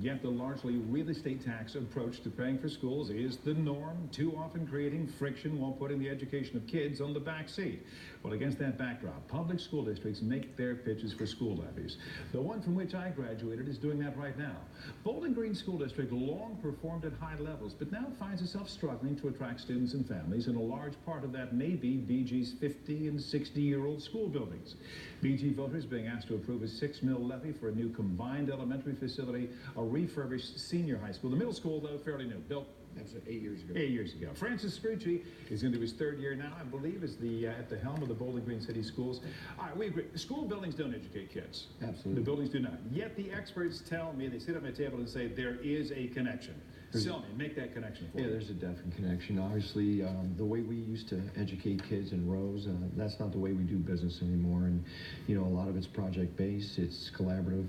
Yet the largely real estate tax approach to paying for schools is the norm, too often creating friction while putting the education of kids on the back seat. Well, against that backdrop, public school districts make their pitches for school levies. The one from which I graduated is doing that right now. Bowling Green School District long performed at high levels, but now finds itself struggling to attract students and families, and a large part of that may be BG's 50 and 60-year-old school buildings. BG voters being asked to approve a $6 million levy for a new combined elementary facility, a refurbished senior high school. The middle school, though, fairly new, built. That's 8 years ago. 8 years ago. Francis Scrucci is into his third year now, I believe, is at the helm of the Bowling Green City Schools. All right, we agree. School buildings don't educate kids. Absolutely. The buildings do not. Yet the experts tell me, they sit at my table and say there is a connection. Sell me, make that connection for me. Yeah, there's a definite connection. Obviously, the way we used to educate kids in rows, that's not the way we do business anymore. And, you know, a lot of it's project-based, it's collaborative.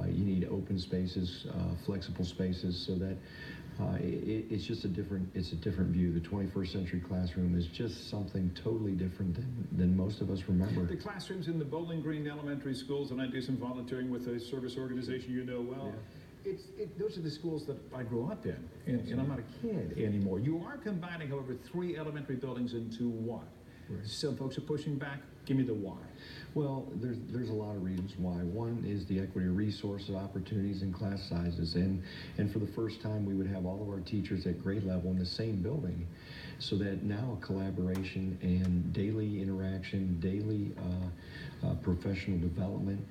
You need open spaces, flexible spaces, so that it's just a different view. The 21st century classroom is just something totally different than most of us remember. The classrooms in the Bowling Green elementary schools, and I do some volunteering with a service organization you know well. Yeah. Those are the schools that I grew up in, and I'm not a kid anymore. You are combining, however, 3 elementary buildings into one. Right. Some folks are pushing back. Give me the why. Well, there's a lot of reasons why. One is the equity of resources, opportunities, and class sizes. And for the first time, we would have all of our teachers at grade level in the same building, so that now collaboration and daily interaction, daily professional development,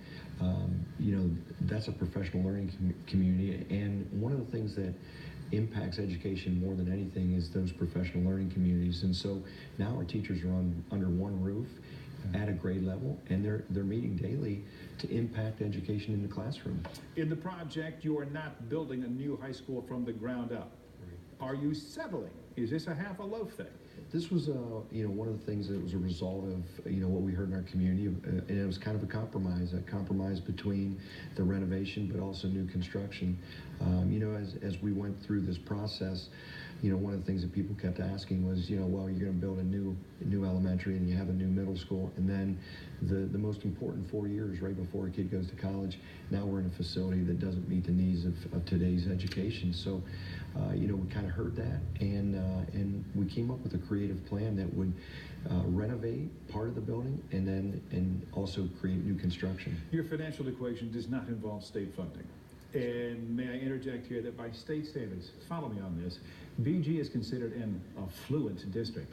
you know, that's a professional learning community. And one of the things that impacts education more than anything is those professional learning communities. And so now our teachers are under one roof at a grade level, and they're meeting daily to impact education in the classroom. In the project, you are not building a new high school from the ground up. Right. Are you settling? Is this a half a loaf thing? This was, you know, one of the things that was a result of, you know, what we heard in our community, and it was kind of a compromise between the renovation but also new construction. You know, as we went through this process, you know, one of the things that people kept asking was, you know, well, you're going to build a new elementary and you have a new middle school, and then the most important 4 years right before a kid goes to college, now we're in a facility that doesn't meet the needs of today's education. So, you know, we kind of heard that, and we came up with a creative plan that would renovate part of the building and also create new construction. Your financial equation does not involve state funding. And may I interject here that by state standards, follow me on this, BG is considered an affluent district.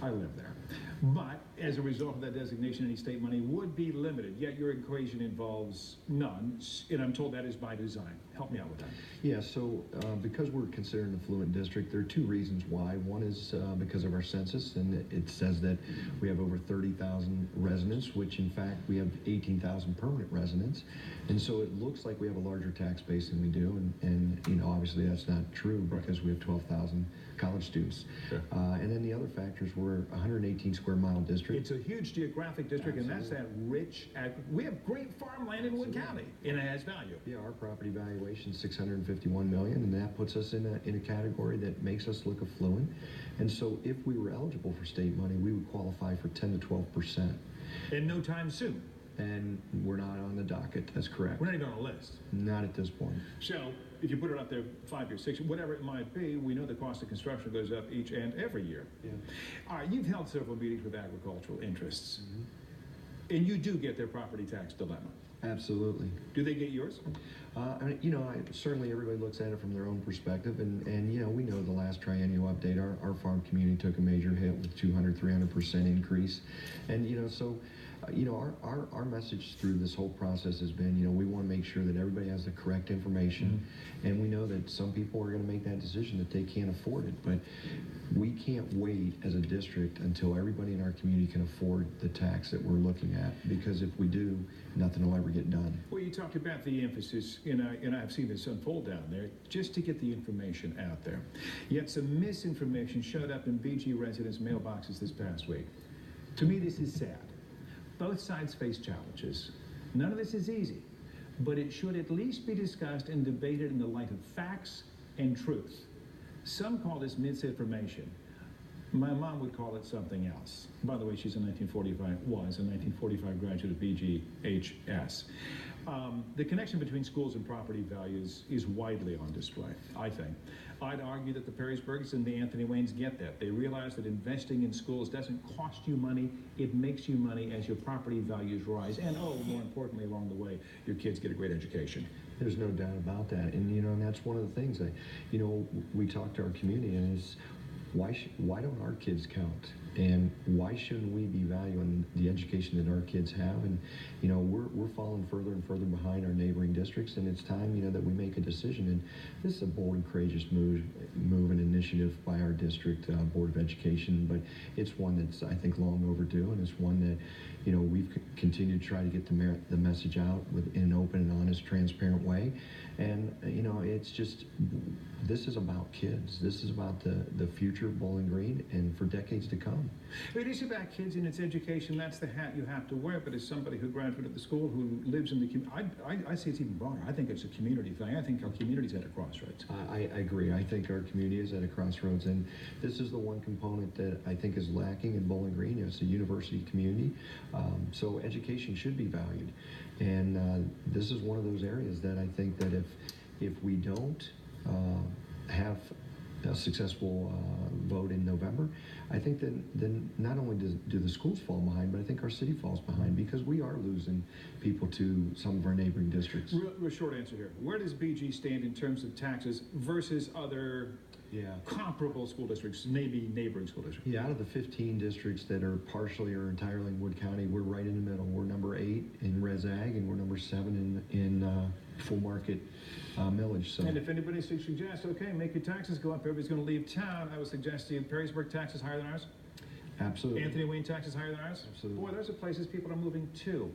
I live there. But as a result of that designation, any state money would be limited, yet your equation involves none, and I'm told that is by design. Help me out with that. Yeah, so because we're considered an affluent district, there are 2 reasons why. One is because of our census, and it says that we have over 30,000 residents, which in fact we have 18,000 permanent residents, and so it looks like we have a larger tax base than we do, and you know, obviously that's not true because we have 12,000 college students. Sure. And then the other factors were 118 square mile district. It's a huge geographic district. Absolutely. And that's that rich, we have great farmland in Wood County, and it has value. Yeah, our property valuation is $651 million, and that puts us in a category that makes us look affluent. And so if we were eligible for state money, we would qualify for 10 to 12%. And no time soon. And we're not on the docket, that's correct. We're not even on a list. Not at this point. So if you put it up there 5 years, 6 years, whatever it might be, we know the cost of construction goes up each and every year. Yeah. All right, you've held several meetings with agricultural interests, and you do get their property tax dilemma. Absolutely. Do they get yours? You know, certainly everybody looks at it from their own perspective, and you know, we know the last triennial update, our farm community took a major hit with 200-300% increase, and you know, so you know, our message through this whole process has been, you know, we want to make sure that everybody has the correct information, and we know that some people are going to make that decision that they can't afford it, but we can't wait as a district until everybody in our community can afford the tax that we're looking at, because if we do, nothing will ever get done. Well, you talked about the emphasis, and I've seen this unfold down there, just to get the information out there. Yet some misinformation showed up in BG residents' mailboxes this past week. To me, this is sad. Both sides face challenges. None of this is easy, but it should at least be discussed and debated in the light of facts and truth. Some call this misinformation. My mom would call it something else. By the way, was a 1945 graduate of BGHS. The connection between schools and property values is widely on display, I think. I'd argue that the Perrysburgs and the Anthony Waynes get that. They realize that investing in schools doesn't cost you money, it makes you money as your property values rise. And more importantly, along the way, your kids get a great education. There's no doubt about that, and and that's one of the things that we talk to our community, and is why don't our kids count, and why shouldn't we be valuing the education that our kids have? And we're falling further and further behind our neighboring districts, and it's time that we make a decision. And this is a bold and courageous move and initiative by our district Board of Education, but it's one that's, I think, long overdue, and it's one that we've continued to try to get the message out in an open and honest, transparent way. And it's just, this is about kids. This is about the future of Bowling Green and for decades to come. It is about kids and its education. That's the hat you have to wear. But as somebody who graduated the school, who lives in the community, I say it's even broader. I think it's a community thing. I think our community's at a crossroads. I agree. I think our community is at a crossroads, and this is the one component that I think is lacking in Bowling Green. It's a university community, so education should be valued, and this is one of those areas that I think that if we don't have a successful vote in November, I think then not only do the schools fall behind, but I think our city falls behind, because we are losing people to some of our neighboring districts. Real short answer here. Where does BG stand in terms of taxes versus other comparable school districts, maybe neighboring school districts? Yeah, out of the 15 districts that are partially or entirely in Wood County, we're right in the middle. We're number 8 in Res Ag, and we're number 7 in full market millage. So. And if anybody suggests, okay, make your taxes go up, everybody's going to leave town, I would suggest to you, Perrysburg taxes higher than ours? Absolutely. Anthony Wayne taxes higher than ours? Absolutely. Boy, those are places people are moving to.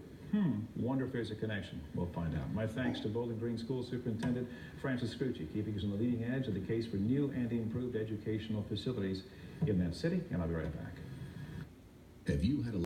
Wonder if there's a connection. We'll find out. My thanks to Bowling Green School Superintendent Francis Scrucci, keeping us on the leading edge of the case for new and improved educational facilities in that city, and I'll be right back. Have you had a